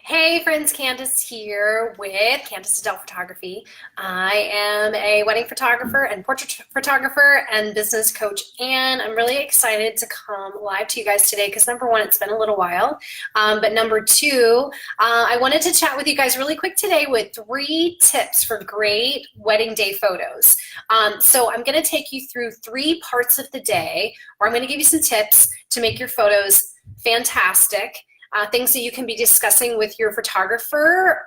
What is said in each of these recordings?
Hey friends, Candice here with Candice Adelle Photography. I am a wedding photographer and portrait photographer and business coach, and I'm really excited to come live to you guys today because number one, it's been a little while, but number two, I wanted to chat with you guys really quick today with 3 tips for great wedding day photos. So I'm going to take you through 3 parts of the day where I'm going to give you some tips to make your photos fantastic. Things that you can be discussing with your photographer,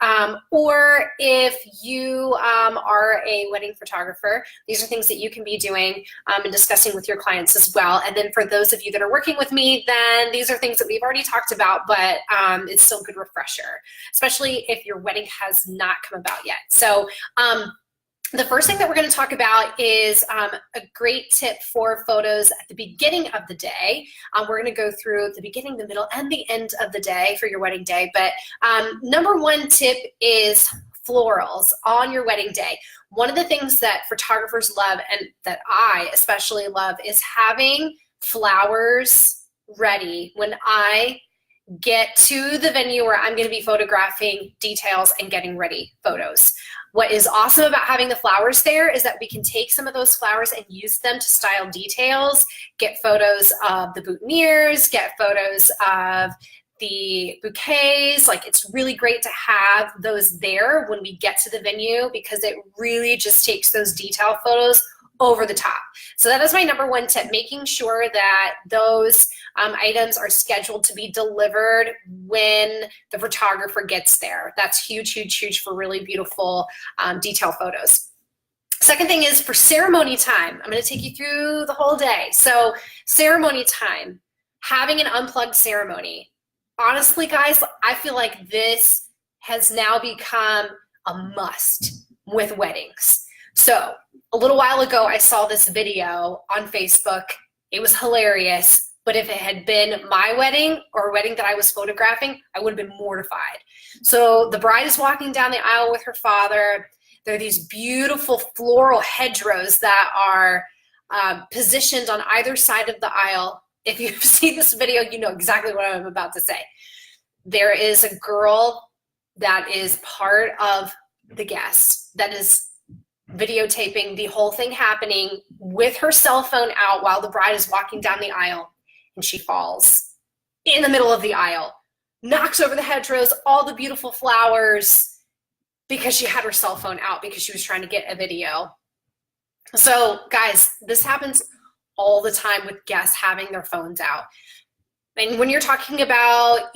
or if you are a wedding photographer, these are things that you can be doing and discussing with your clients as well. And then for those of you that are working with me, then these are things that we've already talked about, but it's still a good refresher, especially if your wedding has not come about yet. So the first thing that we're going to talk about is a great tip for photos at the beginning of the day. We're going to go through the beginning, the middle, and the end of the day for your wedding day. But number 1 tip is florals on your wedding day. One of the things that photographers love, and that I especially love, is having flowers ready when I get to the venue where I'm going to be photographing details and getting ready photos. What is awesome about having the flowers there is that we can take some of those flowers and use them to style details, get photos of the boutonnieres, get photos of the bouquets. Like, it's really great to have those there when we get to the venue because it really just takes those detail photos over the top. So that is my number 1 tip, making sure that those items are scheduled to be delivered when the photographer gets there. That's huge, huge, huge for really beautiful detail photos. Second thing is for ceremony time. I'm going to take you through the whole day. So ceremony time, having an unplugged ceremony. Honestly, guys, I feel like this has now become a must with weddings. So a little while ago, I saw this video on Facebook. It was hilarious, but if it had been my wedding or a wedding that I was photographing, I would have been mortified. So the bride is walking down the aisle with her father. There are these beautiful floral hedgerows that are positioned on either side of the aisle. If you've seen this video, you know exactly what I'm about to say. There is a girl that is part of the guests that is videotaping the whole thing happening with her cell phone out while the bride is walking down the aisle, and she falls in the middle of the aisle, knocks over the hedgerows, all the beautiful flowers, because she had her cell phone out because she was trying to get a video. So guys, this happens all the time with guests having their phones out. And when you're talking about,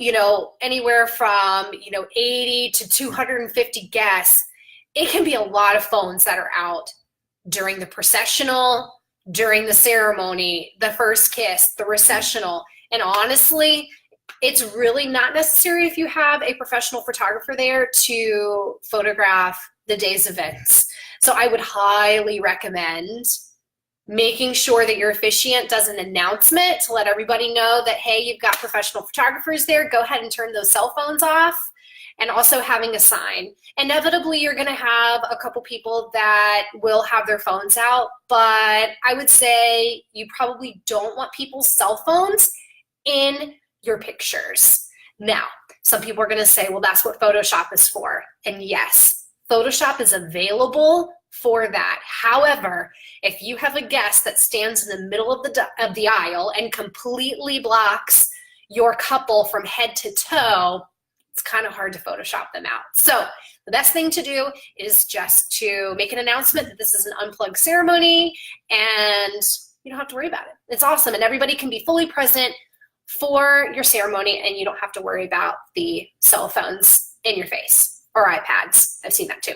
anywhere from, 80 to 250 guests, it can be a lot of phones that are out during the processional, during the ceremony, the first kiss, the recessional. And honestly, it's really not necessary if you have a professional photographer there to photograph the day's events. So I would highly recommend making sure that your officiant does an announcement to let everybody know that, hey, you've got professional photographers there. Go ahead and turn those cell phones off. And also having a sign. Inevitably, you're going to have a couple people that will have their phones out, but I would say you probably don't want people's cell phones in your pictures. Now, some people are going to say, well, that's what Photoshop is for. And yes, Photoshop is available for that. However, if you have a guest that stands in the middle of the aisle and completely blocks your couple from head to toe, it's kind of hard to Photoshop them out. So the best thing to do is just to make an announcement that this is an unplugged ceremony and you don't have to worry about it. It's awesome. And everybody can be fully present for your ceremony and you don't have to worry about the cell phones in your face or iPads. I've seen that too.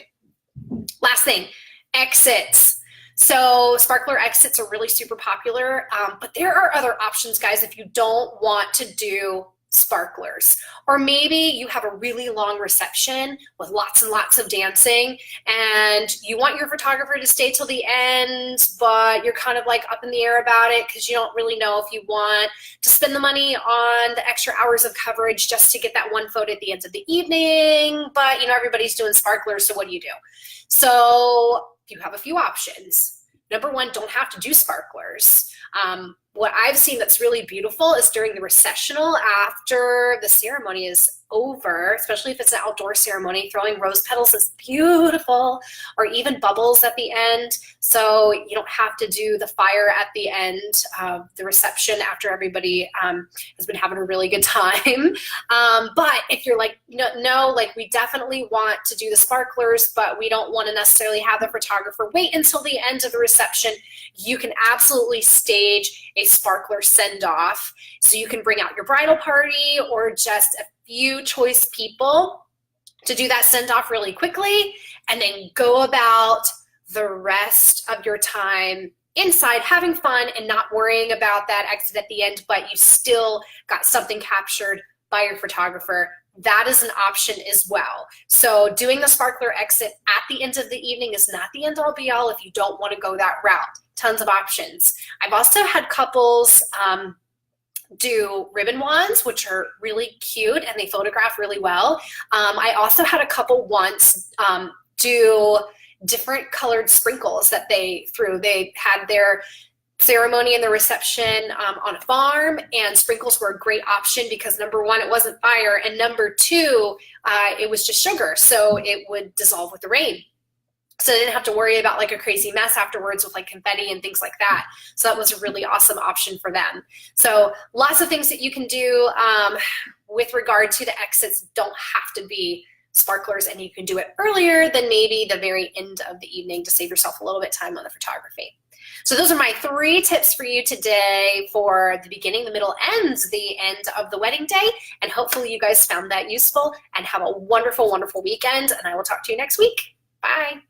Last thing, exits. So sparkler exits are really super popular, but there are other options, guys, if you don't want to do sparklers. Or maybe you have a really long reception with lots and lots of dancing and you want your photographer to stay till the end, but you're kind of like up in the air about it because you don't really know if you want to spend the money on the extra hours of coverage just to get that one photo at the end of the evening, but everybody's doing sparklers, so what do you do? So you have a few options. Number 1, don't have to do sparklers. What I've seen that's really beautiful is during the recessional after the ceremony is over, especially if it's an outdoor ceremony, throwing rose petals is beautiful, or even bubbles at the end. So you don't have to do the fire at the end of the reception after everybody has been having a really good time. But if you're like, no, like we definitely want to do the sparklers, but we don't want to necessarily have the photographer wait until the end of the reception, you can absolutely stage a sparkler send-off. So you can bring out your bridal party or just a few choice people to do that send-off really quickly, and then go about the rest of your time inside having fun and not worrying about that exit at the end, but you still got something captured by your photographer. That is an option as well. So doing the sparkler exit at the end of the evening is not the end all be all if you don't want to go that route. Tons of options. I've also had couples do ribbon wands, which are really cute and they photograph really well. I also had a couple once do different colored sprinkles that they threw. They had their ceremony and the reception on a farm, and sprinkles were a great option because number one, it wasn't fire, and number two, it was just sugar, so it would dissolve with the rain. So they didn't have to worry about like a crazy mess afterwards with like confetti and things like that. So that was a really awesome option for them. So lots of things that you can do with regard to the exits. Don't have to be sparklers, and you can do it earlier than maybe the very end of the evening to save yourself a little bit of time on the photography. So those are my 3 tips for you today for the beginning, the middle, and the end of the wedding day. And hopefully you guys found that useful, and have a wonderful, wonderful weekend. And I will talk to you next week. Bye.